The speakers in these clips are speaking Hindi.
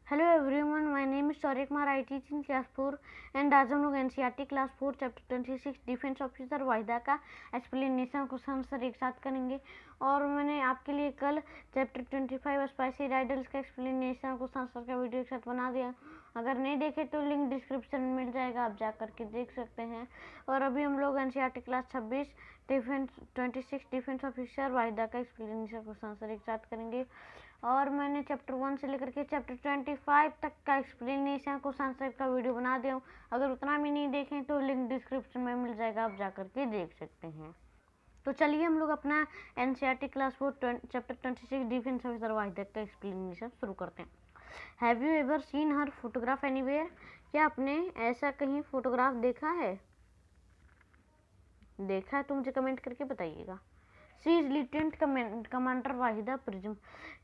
Hello everyone, my name is Shaurya Kumar. I teach in class 4 and आज हम लोग NCERT class 4 chapter 26 defence officer Waheeda का एक्सप्लेनेशन क्वेश्चन आंसर एक साथ करेंगे। और मैंने आपके लिए कल चैप्टर 25 स्पाइसी राइडल्स का एक्सप्लेनेशन क्वेश्चन आंसर का वीडियो एक साथ बना दिया। अगर नहीं देखे तो लिंक डिस्क्रिप्शन में मिल जाएगा, आप जा करके देख सकते हैं। और अभी हम लोग NCERT class 26 defence officer Waheeda का एक्सप्लेनेशन क्वेश्चन आंसर एक साथ करेंगे। और मैंने चैप्टर 1 से लेकर के चैप्टर 25 तक का एक्सप्लेनेशन क्वेश्चन आंसर का वीडियो बना दिया हूँ। अगर उतना भी नहीं देखें तो लिंक डिस्क्रिप्शन में मिल जाएगा, आप जा करके देख सकते हैं। तो चलिए हम लोग अपना NCERT class 4 chapter 26 defence officer Waheeda का एक्सप्लेनेशन शुरू करते हैं। Have you ever scene her photograph anywhere? क्या आपने ऐसा कहीं फोटोग्राफ देखा है? देखा है तो मुझे कमेंट करके बताइएगा। She is lieutenant commander Waheeda prism.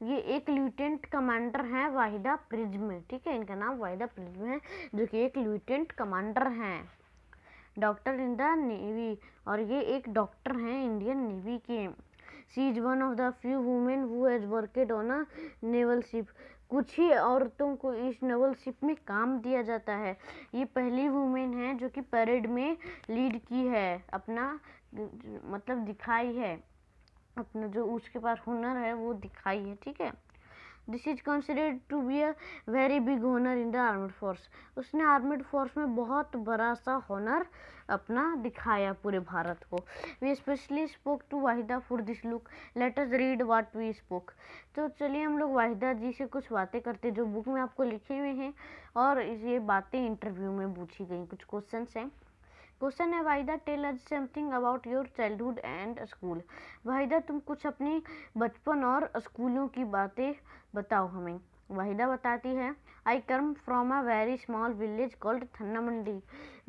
ये एक लेफ्टिनेंट कमांडर हैं वाहिदा प्रिज्म, ठीक है। इनका नाम वाहिदा प्रिज्म है, जो कि एक लेफ्टिनेंट कमांडर हैं, डॉक्टर इन द नेवी। और ये एक डॉक्टर हैं इंडियन नेवी के। She is one of the few women who has worked on a naval ship. कुछ ही औरतों को इस नेवल शिप में काम दिया जाता है। ये पहली वुमेन है जो कि परेड में लीड की है, अपना मतलब दिखाई है, अपना जो उसके पास हुनर है वो दिखाई है, ठीक है। This is considered to be a very big honour in the armed force. उसने आर्म्ड फोर्स में बहुत बड़ा सा ऑनर अपना दिखाया पूरे भारत को। We specially spoke to Waheeda for this look. Let us read what we spoke. तो चलिए हम लोग वाहिदा जी से कुछ बातें करते जो बुक में आपको लिखे हुए हैं, और ये बातें इंटरव्यू में पूछी गई। कुछ क्वेश्चन हैं। क्वेश्चन है, Waheeda tell us something about your childhood and school. Waheeda तुम कुछ अपनी बचपन और स्कूलों की बातें बताओ हमें। वाहिदा बताती है, I come from a very small village called Thanna Mandi.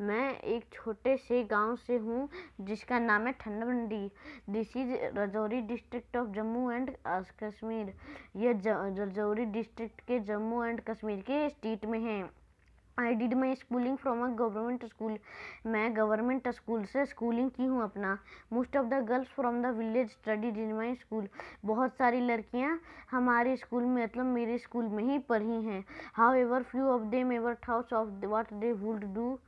मैं एक छोटे से गांव से हूँ जिसका नाम है Thanna Mandi. This is Rajouri district of Jammu and Kashmir. यह रजौरी डिस्ट्रिक्ट के जम्मू एंड कश्मीर के स्टेट में है। I did my schooling from a government school. मैं गवर्नमेंट स्कूल से स्कूलिंग की हूँ अपना। Most of the girls from the village studied in my school. बहुत सारी लड़कियाँ हमारे स्कूल में, मतलब मेरे स्कूल में ही पढ़ी हैं। How ever few of them ever thoughts of what they would do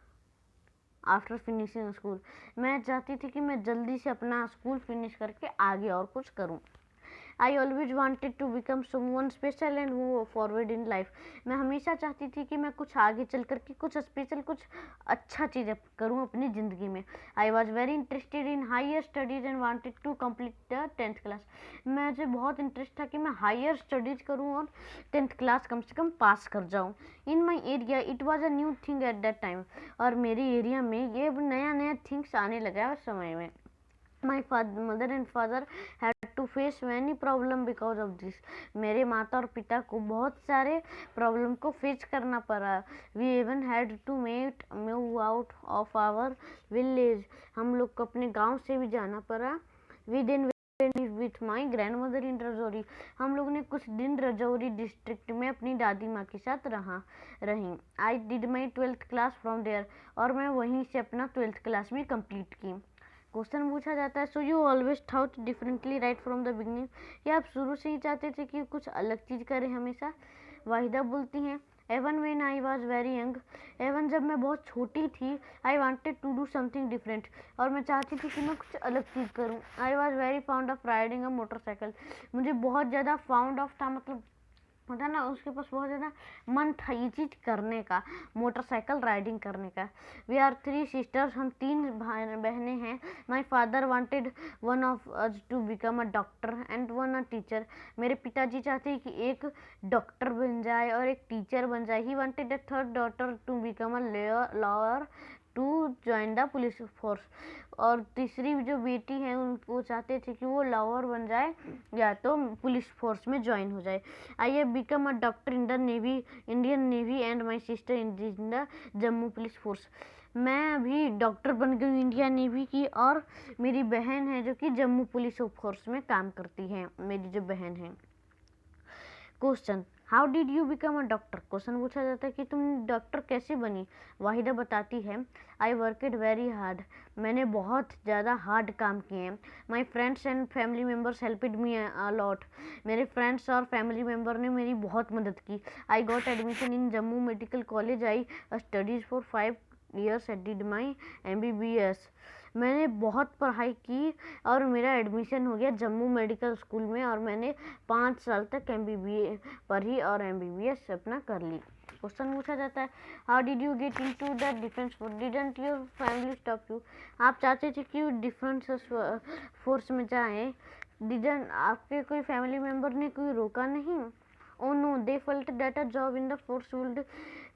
after finishing school. मैं चाहती थी कि मैं जल्दी से अपना स्कूल फिनिश करके आगे और कुछ करूँ। I always wanted to become someone special and move forward in life. मैं हमेशा चाहती थी कि मैं कुछ आगे चल करके कुछ स्पेशल, कुछ अच्छा चीज़ करूँ अपनी ज़िंदगी में। I was very interested in higher studies and wanted to complete the 10th class. मुझे बहुत इंटरेस्ट था कि मैं हायर स्टडीज़ करूँ और 10th क्लास कम से कम पास कर जाऊँ। In my area it was a new thing at that time. और मेरे एरिया में ये नया नया थिंग्स आने लगा उस समय में। My mother and father had to face many problem because of this. मेरे माता और पिता को बहुत सारे प्रॉब्लम को फेस करना पड़ा। We even had to move out of our village. हम लोग को अपने गांव से भी जाना पड़ा। We then went with my grandmother in Rajouri. हम लोग ने कुछ दिन रजौरी डिस्ट्रिक्ट में अपनी दादी माँ के साथ रही। I did my 12th class from there। और मैं वहीं से अपना 12th क्लास भी कंप्लीट की। क्वेश्चन पूछा जाता है, so you always thought differently right from the beginning. या आप शुरू से ही चाहते थे कि कुछ अलग चीज़ करें हमेशा? वाहिदा बोलती हैं, even when I was very young. Even जब मैं बहुत छोटी थी, I wanted to do something different. और मैं चाहती थी कि मैं कुछ अलग चीज़ करूं। आई was very fond of riding a motorcycle. मुझे बहुत ज़्यादा फाउंड ऑफ था, मतलब होता ना, उसके पास बहुत ज़्यादा मन था ये चीज़ करने का, मोटरसाइकिल राइडिंग करने का। We are 3 sisters. हम 3 बहनें हैं। My father wanted one of us to become a doctor and one a teacher. मेरे पिताजी चाहते हैं कि एक डॉक्टर बन जाए और एक टीचर बन जाए। He wanted a third daughter to become a lawyer to join the police force. और तीसरी जो बेटी है उनको चाहते थे कि वो लॉयर बन जाए या तो पुलिस फोर्स में ज्वाइन हो जाए। I have become a doctor in the navy, Indian navy and my sister in the Jammu police force. मैं अभी डॉक्टर बन गई इंडिया नेवी की, और मेरी बहन है जो कि जम्मू पुलिस फोर्स में काम करती है, मेरी जो बहन है। Question, how did you become a doctor? Question पूछा जाता है कि तुम डॉक्टर कैसे बनी? वाहिदा बताती है, आई वर्कड वेरी हार्ड, मैंने बहुत ज़्यादा हार्ड काम किए हैं। My friends and family members helped me a lot, मेरे फ्रेंड्स और फैमिली मेम्बर ने मेरी बहुत मदद की। I got admission in Jammu medical college, I studies for 5 years and did my MBBS, मैंने बहुत पढ़ाई की और मेरा एडमिशन हो गया जम्मू मेडिकल स्कूल में और मैंने 5 साल तक MBBS पढ़ी और MBBS अपना कर ली। क्वेश्चन पूछा जाता है, how did you get into the defence force? Didn't your family stop you? आप चाहते थे कि डिफेंस फोर्स में जाएं, डिडंट आपके कोई फैमिली मेम्बर ने कोई रोका नहीं? Oh no, they felt that a job in the force would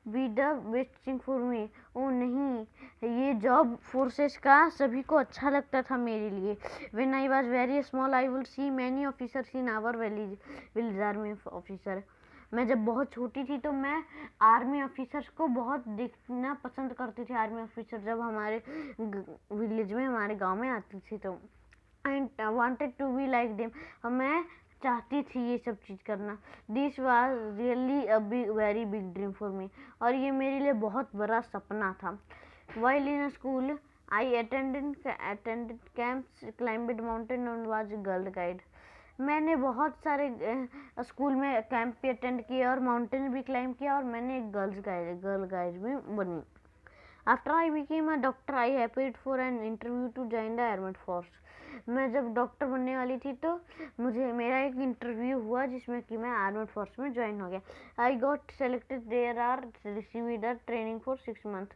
be the best thing for me. ओ नहीं, ये जॉब फोर्सेस का सभी को अच्छा लगता था मेरे लिए। When I was very small I would see many officers in our village army officer, मैं जब बहुत छोटी थी तो मैं आर्मी ऑफिसर्स को बहुत देखना पसंद करती थी। आर्मी ऑफिसर जब हमारे विलेज में, हमारे गांव में आती थी तो I wanted to be like them, मैं चाहती थी ये सब चीज़ करना। This was really a very big dream for me, और ये मेरे लिए बहुत बड़ा सपना था। While in school I attended camps, climbed mountain and was girl guide, मैंने बहुत सारे स्कूल में कैंप भी अटेंड किए और माउंटेन भी क्लाइंब किया और मैंने एक गर्ल गाइड भी बनी। After I became a doctor I applied for an interview to join the armed force, मैं जब डॉक्टर बनने वाली थी तो मुझे मेरा एक इंटरव्यू हुआ जिसमें कि मैं आर्म्ड फोर्स में ज्वाइन हो गया। I got selected, there are received the training for 6 month,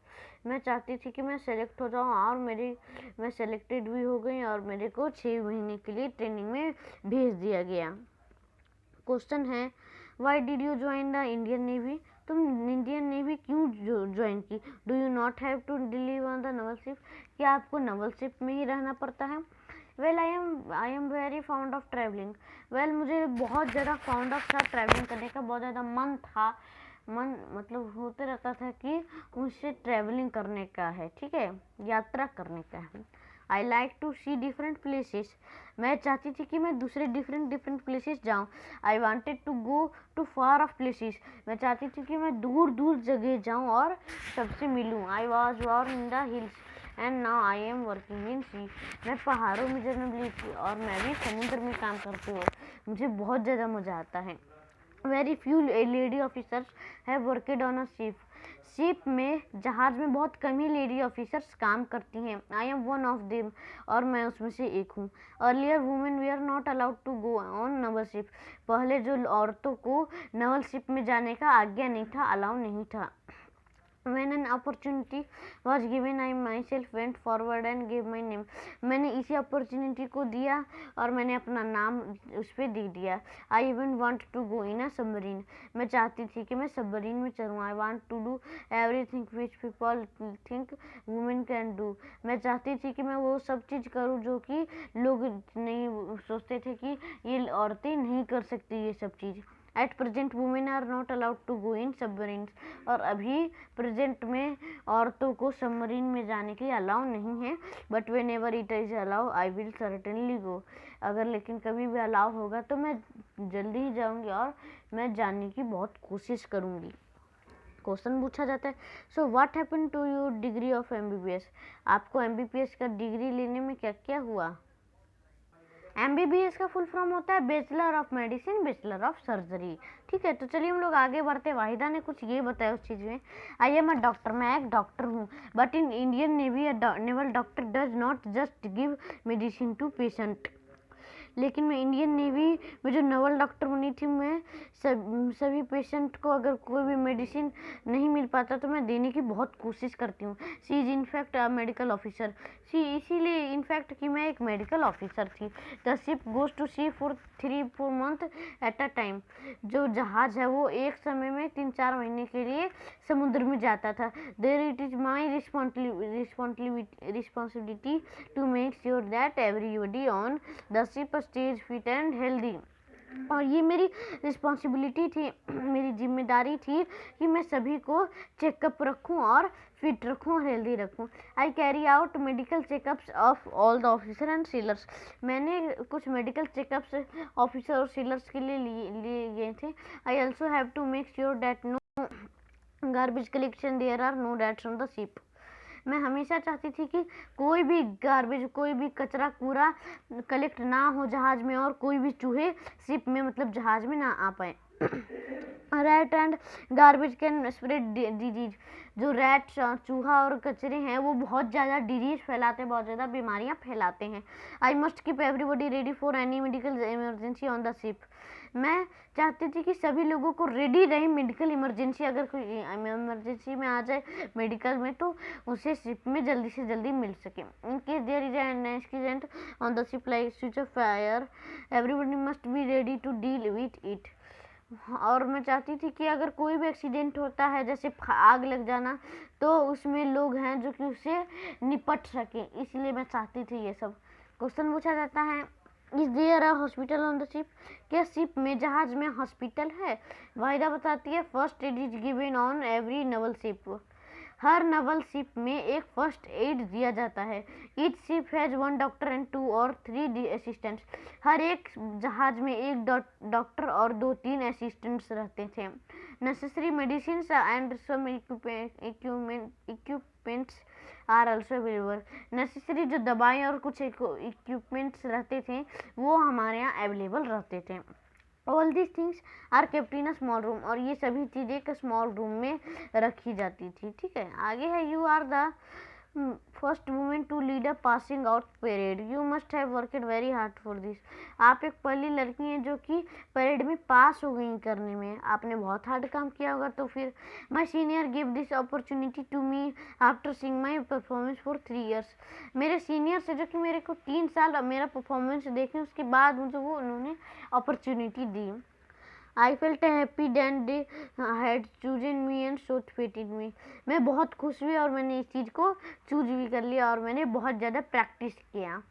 मैं चाहती थी कि मैं सेलेक्ट हो जाऊँ और मैं सेलेक्टेड भी हो गई और मेरे को 6 महीने के लिए ट्रेनिंग में भेज दिया गया। क्वेश्चन है, why did you join the Indian navy? तुम इंडियन नेवी क्यों ज्वाइन की? Do you not have to live on the naval ship? क्या आपको नवल शिप में ही रहना पड़ता है? Well I am very fond of travelling, well मुझे बहुत ज़्यादा फाउंड ऑफ था, ट्रैवलिंग करने का बहुत ज़्यादा मन था। मन मतलब होते रहता था कि मुझसे ट्रैवलिंग करने का है, ठीक है, यात्रा करने का है। I like to see different places, मैं चाहती थी कि मैं दूसरे डिफरेंट प्लेसेस जाऊँ। I wanted to go to far off places, मैं चाहती थी कि मैं दूर दूर जगह जाऊँ और सबसे मिलूँ। I was born in the hills and now I am working in sea, मैं पहाड़ों में जन्म ली थी और मैं भी समुद्र में काम करती हूँ, मुझे बहुत ज़्यादा मज़ा आता है। Very few lady officers have worked on a ship, ship में, जहाज में बहुत कम ही लेडी ऑफिसर्स काम करती हैं। I am one of them, और मैं उसमें से एक हूँ। Earlier women we are not allowed to go on naval ship, पहले जो औरतों को नवल शिप में जाने का आज्ञा नहीं था, अलाउ नहीं था। When an opportunity was given, I myself went forward and gave my name, मैंने इसी अपॉर्चुनिटी को दिया और मैंने अपना नाम उस पर दे दिया। I even want to go in a submarine, मैं चाहती थी कि मैं सबमरीन में चलूँ। I want to do everything which people think women can do, मैं चाहती थी कि मैं वो सब चीज़ करूँ जो कि लोग नहीं सोचते थे कि ये औरतें नहीं कर सकती ये सब चीज़। At present women are not allowed to go in submarine, और अभी प्रेजेंट में औरतों को सबमरीन में जाने के लिए अलाउ नहीं है। But whenever it is allow I will certainly go, अगर लेकिन कभी भी अलाउ होगा तो मैं जल्दी ही जाऊंगी और मैं जाने की बहुत कोशिश करूंगी। क्वेश्चन पूछा जाता है, so what happen to your degree of MBBS? आपको MBBS का डिग्री लेने में क्या क्या हुआ? MBBS का फुल फॉर्म होता है bachelor of medicine, bachelor of surgery. ठीक है, तो चलिए हम लोग आगे बढ़ते हैं। वाहिदा ने कुछ ये बताया उस चीज़ में, आई एम अ डॉक्टर, मैं एक डॉक्टर हूँ, but in Indian navy naval doctor does not just give medicine to patient, लेकिन मैं इंडियन नेवी में जो नवल डॉक्टर बनी थी, मैं सभी पेशेंट को अगर कोई भी मेडिसिन नहीं मिल पाता तो मैं देने की बहुत कोशिश करती हूँ। She is in fact a medical officer, see इसीलिए इनफैक्ट कि मैं एक मेडिकल ऑफिसर थी। The ship goes to sea for 3-4 month at a time, जो जहाज़ है वो एक समय में 3-4 महीने के लिए समुद्र में जाता था। There it is my responsibility to make sure that everybody on the ship stays fit and healthy, और ये मेरी रिस्पॉन्सिबिलिटी थी, मेरी जिम्मेदारी थी कि मैं सभी को चेकअप रखूं और फिट रखूं और हेल्दी रखूं। I carry out medical checkups of all the officer and sailors. मैंने कुछ मेडिकल चेकअप्स ऑफिसर और सीलर्स के लिए लिए गए थे। I also have to make sure that no garbage collection there are no dirts on the ship. मैं हमेशा चाहती थी कि कोई भी गार्बेज, कोई भी कचरा कूड़ा कलेक्ट ना हो जहाज में, और कोई भी चूहे शिप में मतलब जहाज में ना आ पाए। Rat and garbage can spread disease. जो रैट, चूहा और कचरे हैं वो बहुत ज़्यादा डिजीज फैलाते हैं, बहुत ज़्यादा बीमारियां फैलाते हैं। I must keep everybody ready for any medical emergency on the ship. मैं चाहती थी कि सभी लोगों को रेडी रहे मेडिकल इमरजेंसी, अगर कोई इमरजेंसी में आ जाए मेडिकल में तो उसे शिप में जल्दी से जल्दी मिल सके। In case there is an accident on the ship like switch off fire, everybody must be ready to deal with it. और मैं चाहती थी कि अगर कोई भी एक्सीडेंट होता है, जैसे आग लग जाना, तो उसमें लोग हैं जो कि उससे निपट सके, इसलिए मैं चाहती थी ये सब। क्वेश्चन पूछा जाता है, is there a hospital on the ship? क्या शिप में, जहाज में हॉस्पिटल है? वाहिदा बताती है, first aid is given on every naval ship. हर नवल शिप में एक फर्स्ट एड दिया जाता है। Each ship has 1 doctor and 2 और 3 असिस्टेंट्स। हर एक जहाज में एक डॉक्टर और 2-3 असिस्टेंट्स रहते थे। Necessary medicine and some equipments are also available. Necessary जो दवाएं और कुछ इक्विपमेंट्स रहते थे वो हमारे यहाँ अवेलेबल रहते थे। All this things are kept in a small room. और ये सभी चीज़ें एक स्मॉल रूम में रखी जाती थी। ठीक है, आगे है, you are the first women to lead a passing out parade. You must have worked very hard for this. आप एक पहली लड़की हैं जो कि परेड में पास हो गई करने में, आपने बहुत हार्ड काम किया होगा। तो फिर my senior give this opportunity to me after seeing my performance for 3 years। मेरे सीनियर से जो कि मेरे को 3 साल मेरा परफॉर्मेंस देखे, उसके बाद मुझे वो उन्होंने अपॉर्चुनिटी दी। I felt happy then they had chosen me and so fitted me. मैं बहुत खुश हुई और मैंने इस चीज़ को चूज भी कर लिया और मैंने बहुत ज़्यादा प्रैक्टिस किया।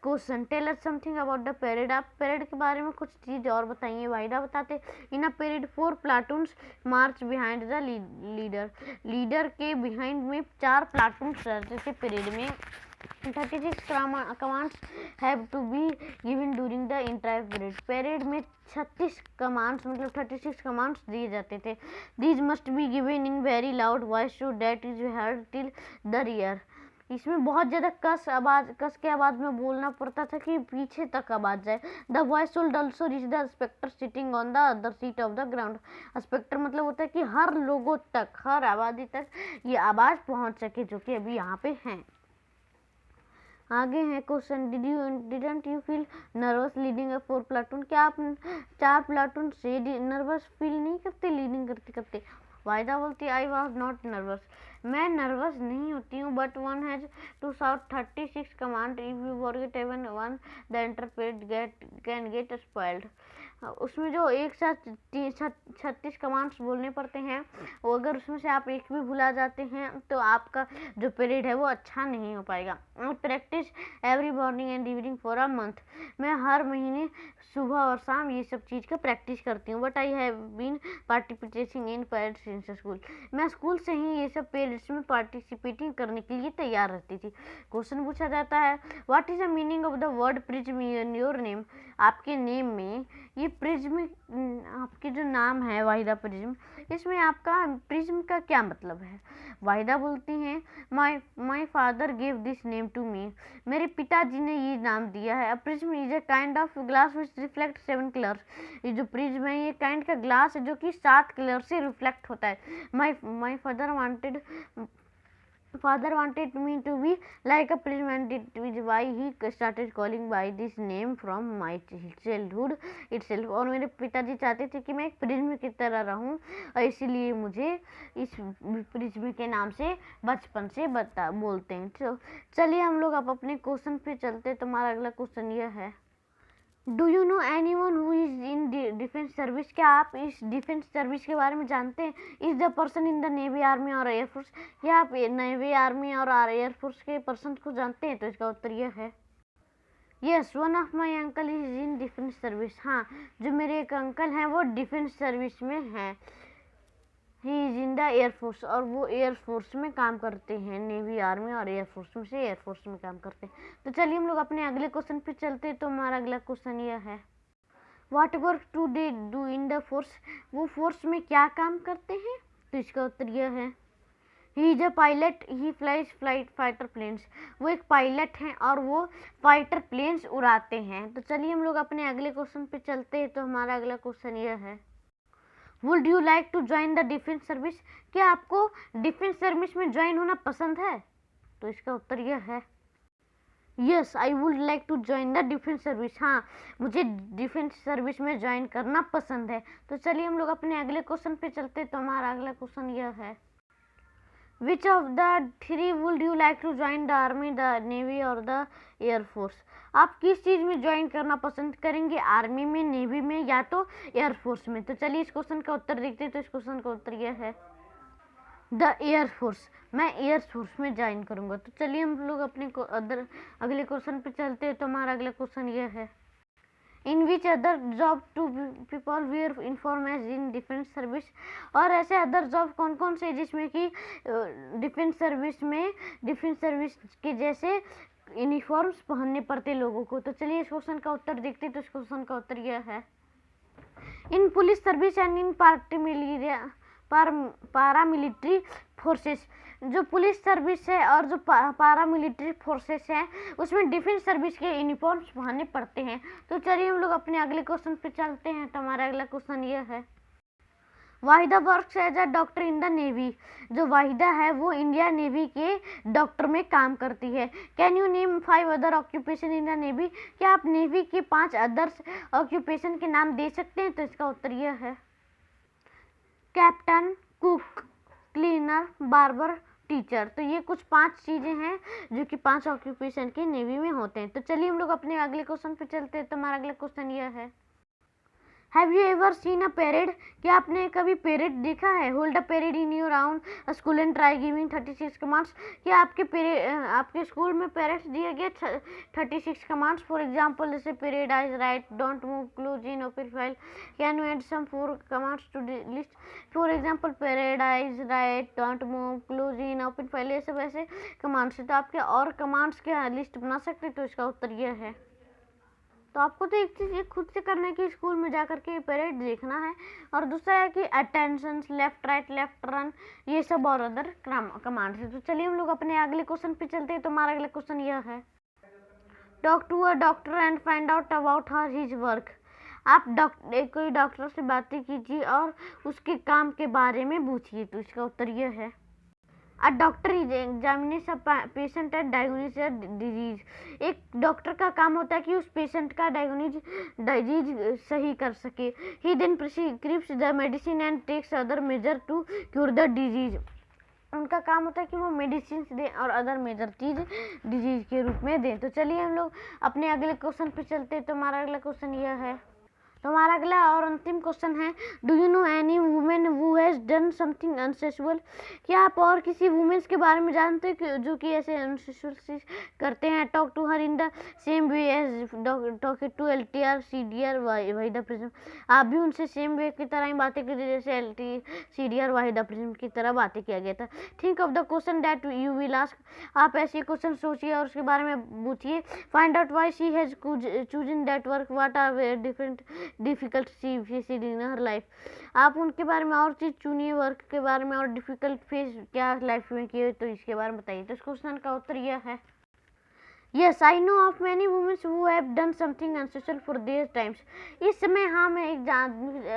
Question, tell us something about the parade. आप परेड के बारे में कुछ चीज़ और बताइए। वाहिदा बताते, in a parade 4 platoons march behind the leader. Leader के बिहाइंड में 4 प्लाटून्स रहते थे परेड में। 36 commands have to be given during the entire parade. Parade में 36 कमांड्स मतलब 36 कमांड्स दिए जाते थे। These must be given in very loud voice so that is heard till the rear. इसमें बहुत ज़्यादा कस के आवाज़ में बोलना पड़ता था कि पीछे तक आवाज़ जाए। The voice should also reach the spectator sitting on the other seat of the ground. Spectator मतलब होता है कि हर लोगों तक, हर आबादी तक ये आवाज़ पहुंच सके, जो कि अभी यहाँ पे हैं। आगे है question, didn't you feel nervous leading a 4 platoon? क्या आप 4 प्लाटून से नर्वस फील नहीं करते लीडिंग करते करते? वाहिदा बोलती, आई वॉज नॉट नर्वस। मैं नर्वस नहीं होती हूँ, but one has to shout 36 command. If you forget even one the interpret can get spoiled. उसमें जो एक साथ 36 कमांड्स बोलने पड़ते हैं, वो अगर उसमें से आप एक भी भुला जाते हैं तो आपका जो पीरियड है वो अच्छा नहीं हो पाएगा। Practice every morning and evening for a month. मैं हर महीने सुबह और शाम ये सब चीज़ का प्रैक्टिस करती हूँ। But I have been participating in parades in school. मैं स्कूल से ही ये सब परेड्स में पार्टिसिपेटिंग करने के लिए तैयार रहती थी। क्वेश्चन पूछा जाता है, what is the meaning of the word prism in your name? आपके नेम में ये प्रिज्म, आपके जो नाम है वाहिदा प्रिज्म, इसमें आपका प्रिज्म का क्या मतलब है? वाहिदा बोलती हैं, my father give this name to me. मेरे पिताजी ने ये नाम दिया है। Prism is a kind of glass which reflect 7 colours. ये जो प्रिज्म है ये काइंड का ग्लास है जो कि 7 कलर से रिफ्लेक्ट होता है। माई father wanted me to be like a prism, and it is why he started calling by this name from my childhood itself। और मेरे पिताजी चाहते थे कि मैं एक प्रिज्म की तरह रहूं और इसीलिए मुझे इस प्रिज्म के नाम से बचपन से बोलते हैं। तो चलिए हम लोग अब अपने क्वेश्चन पे चलते। तुम्हारा अगला क्वेश्चन यह है, do you know any one who is in defence service? क्या आप इस डिफेंस सर्विस के बारे में जानते हैं? Is the person in the navy, army और एयरफोर्स? क्या आप नेवी, आर्मी और एयरफोर्स के पर्सन को जानते हैं? तो इसका उत्तर यह है, yes, one of my uncle is in defence service. हाँ, जो मेरे एक अंकल हैं वो डिफेंस सर्विस में हैं। He is in the air force, और वो एयरफोर्स में काम करते हैं। नेवी, आर्मी और एयरफोर्स में से एयरफोर्स में काम करते हैं। तो चलिए हम लोग अपने अगले क्वेश्चन पे चलते हैं। तो हमारा अगला क्वेश्चन यह है, what work do they do in the force, वो फोर्स में क्या काम करते हैं? तो इसका उत्तर यह है, he is a pilot, he flies fighter planes, वो एक पायलट हैं और वो फाइटर प्लेन्स उड़ाते हैं। तो चलिए हम लोग अपने अगले क्वेश्चन पे चलते हैं। तो हमारा अगला क्वेश्चन यह है, would you like to join the defence service, क्या आपको डिफेंस सर्विस में ज्वाइन होना पसंद है? तो इसका उत्तर यह है, yes I would like to join the defence service. हाँ, मुझे डिफेंस सर्विस में ज्वाइन करना पसंद है। तो चलिए हम लोग अपने अगले क्वेश्चन पे चलते हैं। तो हमारा अगला क्वेश्चन यह है, which of the three would you like to join the army, the navy और द एयरफोर्स, आप किस चीज़ में ज्वाइन करना पसंद करेंगे, आर्मी में, नेवी में या तो एयरफोर्स में? तो चलिए इस क्वेश्चन का उत्तर देखते हैं। तो इस क्वेश्चन का उत्तर यह है, द एयरफोर्स, मैं एयरफोर्स में ज्वाइन करूंगा। तो चलिए हम लोग अपने अगले क्वेश्चन पे चलते हैं। तो हमारा अगला क्वेश्चन यह है, in which other job to people wear uniform as in defence service, और ऐसे अदर जॉब कौन कौन से जिसमें कि डिफेंस सर्विस के जैसे यूनिफॉर्म्स पहनने पड़ते लोगों को? तो चलिए इस क्वेश्चन का उत्तर देखते हैं। तो इस क्वेश्चन का उत्तर यह है, in police service and in paramilitary forces, जो पुलिस सर्विस है और जो पारामिलिट्री फोर्सेस हैं उसमें डिफेंस सर्विस के यूनिफॉर्म्स पहनने पड़ते हैं। तो चलिए हम लोग अपने अगले क्वेश्चन पे चलते हैं। तो हमारा अगला क्वेश्चन यह है, Waheeda works as a doctor in the navy, जो वाहिदा है वो इंडिया नेवी के डॉक्टर में काम करती है। Can you name 5 other occupation in the navy, क्या आप नेवी के 5 अदर्स ऑक्यूपेशन के नाम दे सकते हैं? तो इसका उत्तर यह है, captain, cook, cleaner, barber, teacher. तो ये कुछ 5 चीज़ें हैं जो कि 5 ऑक्यूपेशन के नेवी में होते हैं। तो चलिए हम लोग अपने अगले क्वेश्चन पे चलते हैं। तो हमारा अगला क्वेश्चन यह है, have you ever seen a parade, क्या आपने कभी पेरेड देखा है? Hold a parade in your round school and try giving 36 commands, क्या आपके स्कूल में पेरेड्स दिए गए 36 कमांड्स? फॉर एग्जांपल जैसे parade eyes right, don't move, close in, open file, can you add some 4 commands to list? For example parade eyes right, don't move, close in, open file, ये सब ऐसे कमांड्स है। तो आपके और कमांड्स के लिस्ट बना सकते हैं? तो इसका उत्तर यह है, तो आपको तो एक चीज़ ये खुद से करना है कि स्कूल में जा कर के परेड देखना है, और दूसरा है कि attention, left right, left run, ये सब और अदर कमांड्स है। तो चलिए हम लोग अपने अगले क्वेश्चन पे चलते हैं। तो हमारा अगला क्वेश्चन यह है, talk to a doctor and find out about her his work, आप कोई डॉक्टर से बातें कीजिए और उसके काम के बारे में पूछिए। तो इसका उत्तर यह है, a doctor is examination patient and diagnose disease, एक डॉक्टर का काम होता है कि उस पेशेंट का डिजीज सही कर सके। He then prescribes the medicine and takes other measure to cure the disease, उनका काम होता है कि वो मेडिसिन दें और अदर मेजर चीज डिजीज के रूप में दें। तो चलिए हम लोग अपने अगले क्वेश्चन पे चलते हैं। तो हमारा अगला क्वेश्चन यह है, तो हमारा अगला और अंतिम क्वेश्चन है, do you know any women who has done something unusual, क्या आप और किसी वुमेन्स के बारे में जानते हैं जो कि ऐसे अनसेक्सुअल चीज करते हैं? Talk to her in the same way as talk to LTR CDR Waheeda Prism, आप भी उनसे सेम वे की तरह ही बातें कीजिए जैसे LT CDR वाहिदा प्रिज्म की तरह बातें किया गया था। Think of the question that you will ask, आप ऐसे क्वेश्चन सोचिए और उसके बारे में पूछिए। Find out why she has chosen that work, what are different difficult face in her life, आप उनके बारे में और चीज़ चुनिए, वर्क के बारे में और डिफिकल्ट फेस क्या लाइफ में किए, तो इसके बारे में बताइए। तो इस क्वेश्चन का उत्तर यह है, yes I know of many womens who have done something unusual for their times, इस समय हाँ मैं एक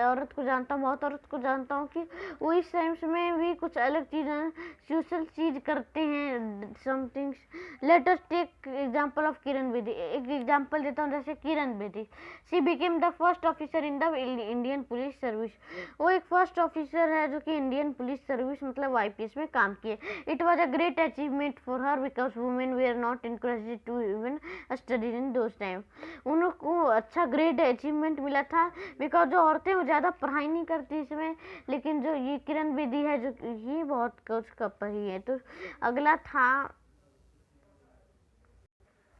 औरत को जानता हूँ, बहुत औरत को जानता हूँ कि वो इस टाइम्स में भी कुछ अलग चीज़ें सोशल चीज़ करते हैं something. Let us take example of Kiran Bedi, एक एग्जांपल देता हूँ जैसे Kiran Bedi, she became the first officer in the Indian police service, वो एक फर्स्ट ऑफिसर है जो कि इंडियन पुलिस सर्विस मतलब IPS में काम किए। It was a great achievement for her because women were not encouraged to even study in those time, उनको अच्छा ग्रेट अचीवमेंट मिला था बिकॉज जो औरतें वो ज़्यादा पढ़ाई नहीं करती इसमें, लेकिन जो ये किरण बेदी है जो ये बहुत कुछ कर रही है। तो अगला था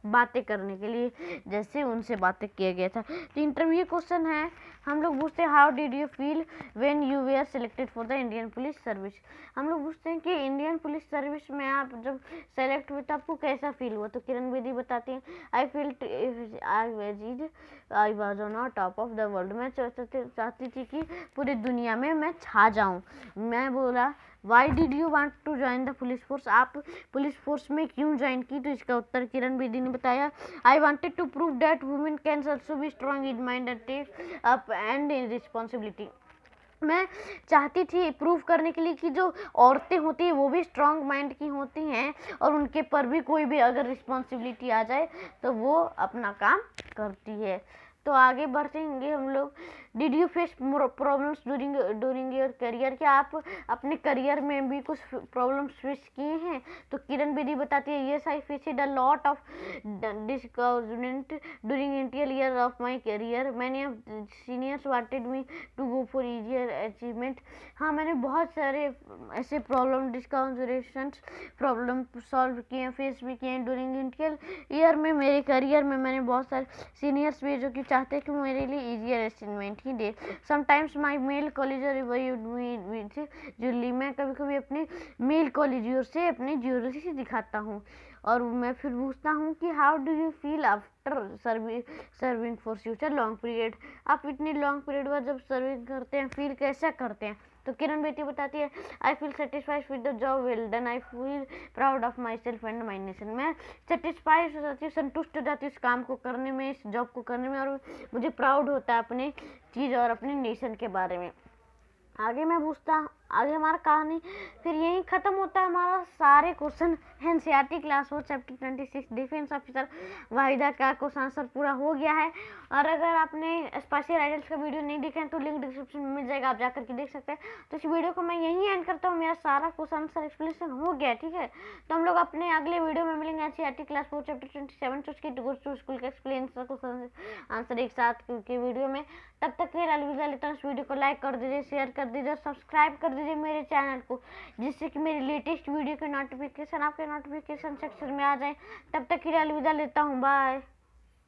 बातें करने के लिए, जैसे उनसे बातें किया गया था। तो इंटरव्यू क्वेश्चन है, हम लोग पूछते हैं how did you feel when you were selected for the Indian police service. हम लोग पूछते हैं कि इंडियन पुलिस सर्विस में आप जब सेलेक्ट हुए तो आपको कैसा फील हुआ। तो किरण बेदी बताती हैं, I feel I was on top of the world. मैं चाहती थी कि पूरी दुनिया में मैं छा जाऊं। मैं बोला why did you want to join the police force, आप पुलिस फोर्स में क्यों ज्वाइन की। तो इसका उत्तर किरण बेदी ने बताया, I wanted to prove that women can also be strong in mind and take up and in responsibility. मैं चाहती थी प्रूव करने के लिए कि जो औरतें होती हैं वो भी स्ट्रांग माइंड की होती हैं और उनके पर भी कोई भी अगर रिस्पॉन्सिबिलिटी आ जाए तो वो अपना काम करती है। तो आगे बढ़ेंगे हम लोग। Did you face problems during your career, क्या आप अपने करियर में भी कुछ प्रॉब्लम्स फेस किए हैं। तो किरण बेदी बताती है, yes I faced a lot of discouragement during entire year of my career, many seniors wanted me to go for easier achievement. हाँ, मैंने बहुत सारे ऐसे प्रॉब्लम डिस्करेशंस प्रॉब्लम सॉल्व किए, फेस भी किए ड्यूरिंग इंटियर ईयर में। मेरे करियर में मैंने बहुत सारे सीनियर्स भी जो कि चाहते हैं कि मेरे लिए इजियर अचीवमेंट ही दे। समटाइम्स माई मेल कॉलेजर ज्वेलरी, मैं कभी कभी अपने मेल कॉलेजियर से अपनी ज्वेलरी दिखाता हूँ। और मैं फिर पूछता हूँ कि how do you feel after serving for future long period, आप इतनी लॉन्ग पीरियड बाद जब सर्विंग करते हैं फील कैसा करते हैं। तो किरण बेदी बताती है, I feel satisfied with the job well done, I feel proud of my self and my nation. मैं सेटिस्फाइड हो जाती हूँ, संतुष्ट हो जाती हूँ इस काम को करने में, इस जॉब को करने में, और मुझे प्राउड होता है अपने चीज़ और अपने नेशन के बारे में। आगे मैं पूछता, आगे हमारा कहानी फिर यही खत्म होता है। हमारा सारे question NCERT class 4 chapter 26 defence officer Waheeda का क्वेश्चन आंसर पूरा हो गया है। और अगर आपने स्पाइसी राइडल्स का वीडियो नहीं देखा है तो लिंक डिस्क्रिप्शन में मिल जाएगा, आप जाकर के देख सकते हैं। तो इस वीडियो को मैं यहीं एंड करता हूँ, मेरा सारा क्वेश्चन आंसर एक्सप्लेनेशन हो गया, ठीक है। तो हम लोग अपने अगले वीडियो में मिलेंगे एनसीईआरटी क्लास 4 चैप्टर 27 उसकी टू स्कूल का एक्सप्लेनेशन क्वेश्चन आंसर एक साथ के वीडियो में। तब तक के लिए अलविदा लेता हूँ। इस वीडियो को लाइक कर दीजिए, शेयर कर दीजिए, सब्सक्राइब कर दीजिए मेरे चैनल को, जिससे कि मेरी लेटेस्ट वीडियो के नोटिफिकेशन आपके नोटिफिकेशन सेक्शन में आ जाए। तब तक के लिए अलविदा लेता हूँ, बाय।